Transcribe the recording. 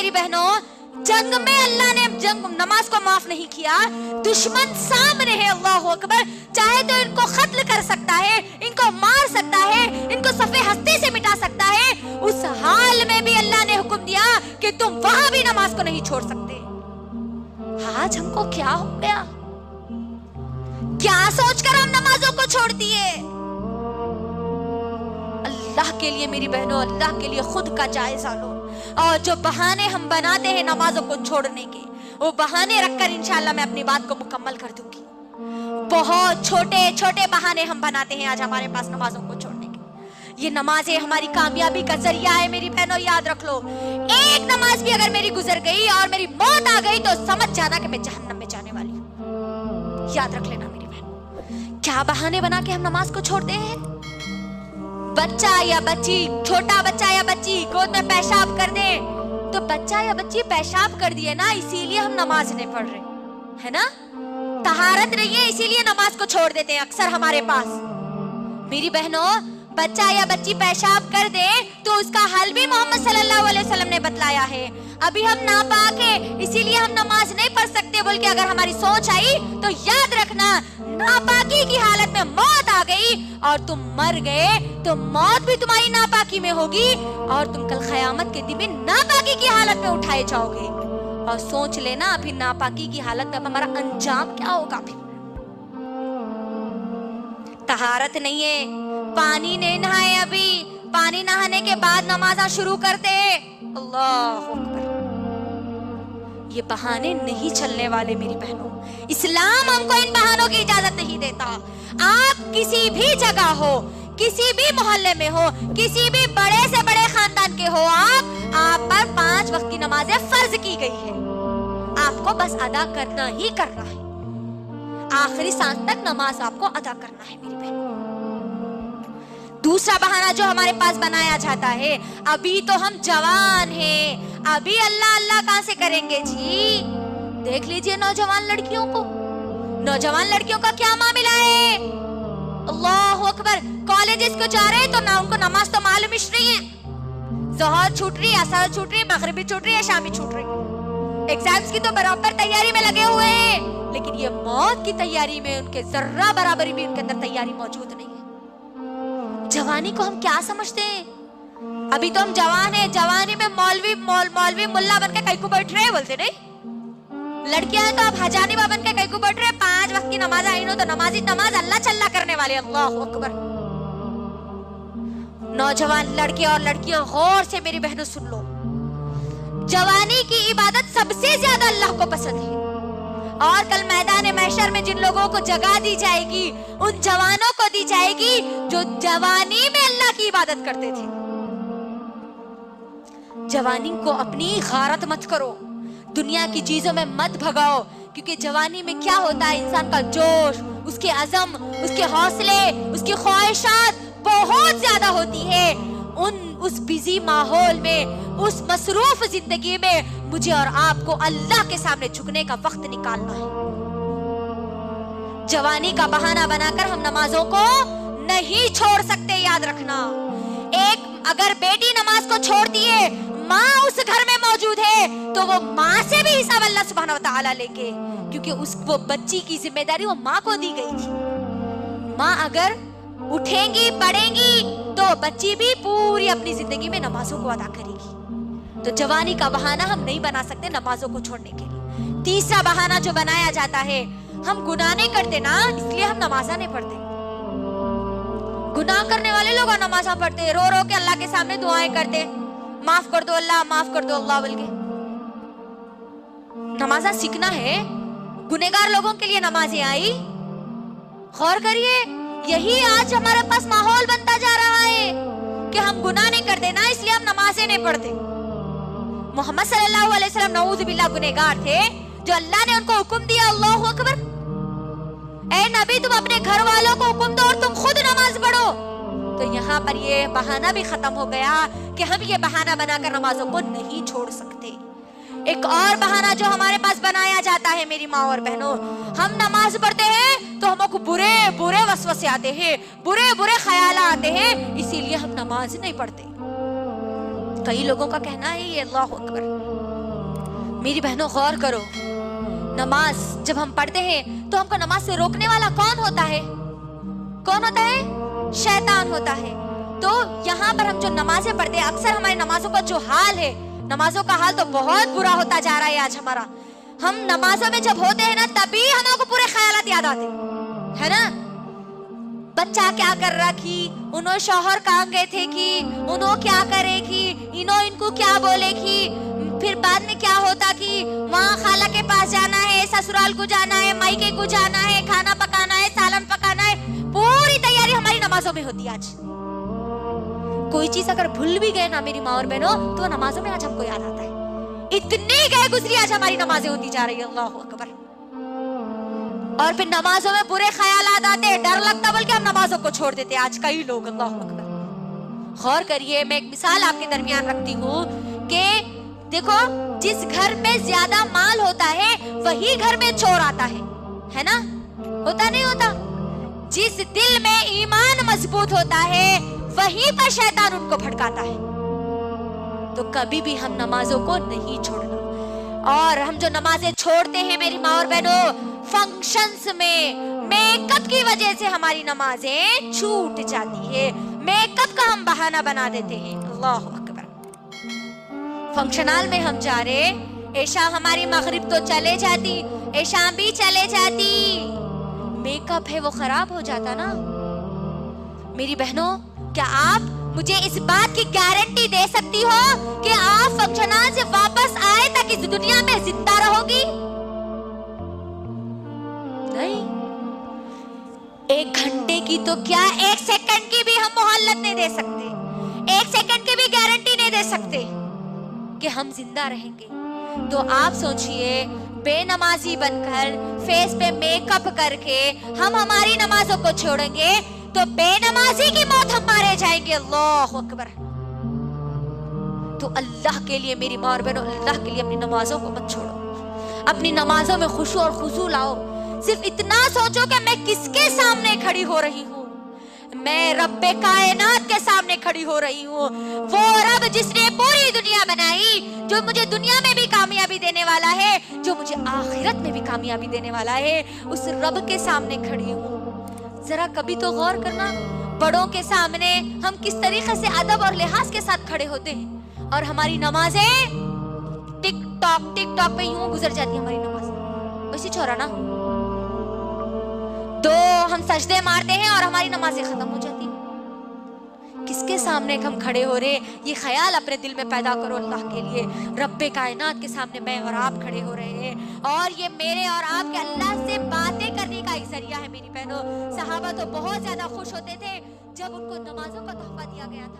मेरी बहनों, जंग में अल्लाह ने नमाज को माफ नहीं किया। दुश्मन सामने है, अल्लाह अकबर, चाहे तो इनको कत्ल कर सकता है, इनको मार सकता है, इनको सफे हस्ती से मिटा सकता है। उस हाल में भी अल्लाह ने हुक्म दिया कि तुम वहां भी नमाज को नहीं छोड़ सकते। आज हमको क्या हो गया? क्या सोचकर हम नमाजों को छोड़ दिए? अल्लाह के लिए मेरी बहनों, अल्लाह के लिए खुद का जायजा लो। और जो बहाने हम बनाते हैं नमाजों को छोड़ने के, वो बहाने रखकर इंशाअल्लाह मैं अपनी बात को मुकम्मल कर दूंगी। बहुत छोटे छोटे बहाने हम बनाते हैं आज हमारे पास नमाजों को छोड़ने के। ये नमाजें हमारी कामयाबी का जरिया है मेरी बहनों, याद रख लो। एक नमाज भी अगर मेरी गुजर गई और मेरी मौत आ गई तो समझ जाना कि मैं जहन्नम में जाने वाली हूँ। याद रख लेना मेरी बहन। क्या बहाने बना के हम नमाज को छोड़ते हैं? बच्चा या बच्ची, छोटा बच्चा या बच्ची गोद में पेशाब कर दे तो बच्चा या बच्ची पेशाब कर दिए ना, इसीलिए हम नमाज नहीं पढ़ रहे, है ना? तहारत नहीं है इसीलिए नमाज को छोड़ देते हैं अक्सर हमारे पास। मेरी बहनों, बच्चा या बच्ची पेशाब कर दे तो उसका हल भी मोहम्मद सल्लल्लाहु अलैहि वसल्लम ने बतलाया है। अभी हम नापाक है इसीलिए हम नमाज नहीं पढ़ सकते बोल के अगर हमारी सोच आई तो याद रखना, नापाकी की हालत में मौत आ गई और तुम मर गए तो मौत भी तुम्हारी नापाकी में होगी और तुम कल क़यामत के दिन भी नापाकी की हालत में उठाए जाओगे। और सोच लेना फिर नापाकी की हालत में हमारा अंजाम क्या होगा। फिर तहारत नहीं है, पानी नहीं नहाए, अभी पानी नहाने के बाद नमाज़ शुरू करते। अल्लाह अकबर। ये बहाने नहीं चलने वाले मेरी बहनों। इस्लाम हमको इन बहानों की इजाजत नहीं देता। आप किसी भी जगह हो, किसी भी मोहल्ले में हो, किसी भी बड़े से बड़े खानदान के हो, आप पर 5 वक्त की नमाजें फर्ज की गई है। आपको बस अदा करना ही करना है। आखिरी सांस तक नमाज आपको अदा करना है मेरी बहन। दूसरा बहाना जो हमारे पास बनाया जाता है, अभी तो हम जवान हैं, अभी अल्लाह अल्लाह कहां से करेंगे जी। देख लीजिए नौजवान लड़कियों को, नौजवान लड़कियों का क्या मामला है। अल्लाह अकबर। कॉलेजेस को जा रहे हैं तो ना उनको नमाज तो मालूम ही नहीं है। ज़ोहर छूट रही है, असर छूट रही है, मगरिबी छूट रही है, शामी छूट रही है। एग्जाम्स की तो बराबर तैयारी में लगे हुए हैं, लेकिन ये मौत की तैयारी में उनके जर्रा बराबरी भी उनके अंदर तैयारी मौजूद नहीं है। जवानी को हम क्या समझते हैं? अभी तो हम जवान हैं, जवानी में मौलवी मुल्ला बन के कैकू बैठ रहे हैं, बोलते नहीं। लड़कियां हैं तो अब हजानी बन के कैकू बैठ रहे हैं। 5 वक्त की नमाज आई नो तो नमाज अल्लाह चल्ला करने वाले। अल्लाह अकबर। नौजवान लड़के और लड़कियां गौर से मेरी बहनों सुन लो, जवानी की इबादत सबसे ज्यादा अल्लाह को पसंद है। और कल मैदान महशर में जिन लोगों को जगह दी जाएगी, उन जवानों को दी जाएगी जो जवानी में अल्लाह की इबादत करते थे। जवानी को अपनी गारत मत करो, दुनिया की चीजों में मत भगाओ, क्योंकि जवानी में क्या होता है, इंसान का जोश, उसके अज़म, उसके हौसले, उसकी ख्वाहिशात बहुत ज्यादा होती है। उस बिजी माहौल में, उस मसरूफ जिंदगी में मुझे और आपको अल्लाह के सामने झुकने का वक्त निकालना है। जवानी का बहाना बनाकर हम नमाजों को नहीं छोड़ सकते, याद रखना। एक अगर बेटी नमाज को छोड़ती है, माँ उस घर में मौजूद है, तो वो माँ से भी हिसाब अल्लाह सुब्हानहू व तआला लेके, क्योंकि वो बच्ची की जिम्मेदारी वो माँ को दी गई थी। माँ अगर उठेंगी, पढ़ेंगी, तो बच्ची भी पूरी अपनी जिंदगी में नमाजों को अदा करेगी। तो जवानी का बहाना हम नहीं बना सकते नमाजों को छोड़ने के लिए। तीसरा बहाना जो बनाया जाता है, हम गुनाह नहीं करते ना, इसलिए हम नमाज़ा नहीं पढ़ते। गुनाह करने वाले लोग नमाज़ा पढ़ते, रो रो के अल्लाह के सामने दुआएं करते, माफ कर दो अल्लाह, माफ कर दो अल्लाह बोल के। नमाज़ा सीखना है, गुनहगार लोगों के लिए नमाजें आई। गौर करिए, यही आज हमारे पास माहौल बनता जा रहा है कि हम गुनाह नहीं करते ना, इसलिए हम नमाजें नहीं पढ़ते। मोहम्मद सल्लल्लाहु अलैहि वसल्लम नऊज़ बिल्लाह गुनहगार थे, जो अल्लाह ने उनको हुक्म दिया, अल्लाहु अकबर, ए नबी तुम अपने घर वालों को हुक्म दो और तुम खुद नमाज पढ़ो। तो यहाँ पर ये बहाना भी खत्म हो गया कि हम ये बहाना बनाकर नमाजों को नहीं छोड़ सकते। एक और बहाना जो हमारे पास बनाया जाता है मेरी माँ और बहनों, हम नमाज पढ़ते हैं तो हमको बुरे बुरे वसवसे आते हैं, बुरे बुरे ख्याल आते हैं, इसीलिए हम नमाज नहीं पढ़ते। कई लोगों का कहना है ये, अल्लाह अकबर, मेरी बहनों गौर करो, नमाज जब हम पढ़ते हैं तो हमको नमाज से रोकने वाला कौन होता है? कौन होता है? शैतान होता है। तो यहाँ पर हम जो नमाजें पढ़ते हैं, अक्सर हमारी नमाजों का जो हाल है, नमाजों का हाल तो बहुत बुरा होता जा रहा है आज हमारा। हम नमाजों में जब होते हैं ना, तभी हमको पूरे ख्यालात याद आते है ना। बच्चा क्या कर रहा की, उन्होंने शौहर कहाँ गए थे कि, उन्होंने क्या करेगी, इनको क्या बोलेगी, फिर बाद में क्या होता कि वहाँ खाला के पास जाना है, ससुराल को जाना है, मायके को जाना है, खाना पकाना है, सालन पकाना है, पूरी तैयारी हमारी नमाजों में होती है। आज कोई चीज अगर भूल भी गए ना मेरी माँ और बहनों, तो नमाजों में आज हमको याद आता है। इतनी गए गुजरी आज हमारी नमाजें होती जा रही है। अल्लाह अकबर। और फिर नमाजों में बुरे ख्यालात आते हैं, डर लगता, बल्कि हम नमाजों को छोड़ देते हैं आज कई लोग। अल्लाह अकबर। गौर करिए, मैं एक मिसाल आपके दरमियान रखती हूँ कि देखो, जिस घर में ज्यादा माल होता है वही घर में चोर आता है ना? होता नहीं होता? जिस दिल में ईमान मजबूत होता है वहीं पर शैतान उनको भड़काता है। तो कभी भी हम नमाजों को नहीं छोड़ना। और हम जो नमाजें छोड़ते हैं मेरी माँ और बहनों, फंक्शंस में मेकअप की वजह से हमारी नमाजें छूट जाती है। मेकअप का हम बहाना बना देते हैं। अल्लाह अकबर। फंक्शनल में हम जा रहे, ऐशा हमारी मगरिब तो चले जाती, ऐशा भी चले जाती, मेकअप है वो खराब हो जाता ना। मेरी बहनों, क्या आप मुझे इस बात की गारंटी दे सकती हो कि आप फंक्शनल से वापस आए तक इस दुनिया में जिंदा रहोगी? नहीं। 1 घंटे की तो क्या, 1 सेकंड की भी हम मोहल्लत नहीं दे सकते, 1 सेकंड की भी गारंटी नहीं दे सकते कि हम जिंदा रहेंगे। तो आप सोचिए, बेनमाजी बनकर, फेस पे मेकअप करके हम हमारी नमाजों को छोड़ेंगे तो बेनमाजी की मौत हम मारे जाएंगे। अल्लाह अकबर। तो अल्लाह के लिए मेरी माँ और बहनों, अल्लाह के लिए अपनी नमाजों को मत छोड़ो। अपनी नमाजों में खुशू और खुशू लाओ। सिर्फ इतना सोचो कि मैं किसके सामने खड़ी हो रही हूँ? मैं रब्बे कायनात के सामने खड़ी हो रही हूँ। वो रब जिसने पूरी दुनिया बनाई, जो मुझे दुनिया में भी कामयाबी देने वाला है, जो मुझे आखिरत में भी कामयाबी देने वाला है, उस रब के सामने खड़ी हूँ। जरा कभी तो गौर करना, बड़ों के सामने हम किस तरीके से अदब और लिहाज के साथ खड़े होते हैं, और हमारी नमाजें टिकटॉक पे यूं गुजर जाती है हमारी नमाज। वैसे छोरा ना, तो हम सजदे मारते हैं और हमारी नमाजें खत्म हो जाती हैं। किसके सामने हम खड़े हो रहे, ये ख्याल अपने दिल में पैदा करो अल्लाह के लिए। रब्बे कायनात के सामने मैं और आप खड़े हो रहे हैं, और ये मेरे और आपके अल्लाह से बातें करने का एक जरिया है। मेरी बहनों, सहाबा तो बहुत ज्यादा खुश होते थे जब उनको नमाजों का तोहफा दिया गया था।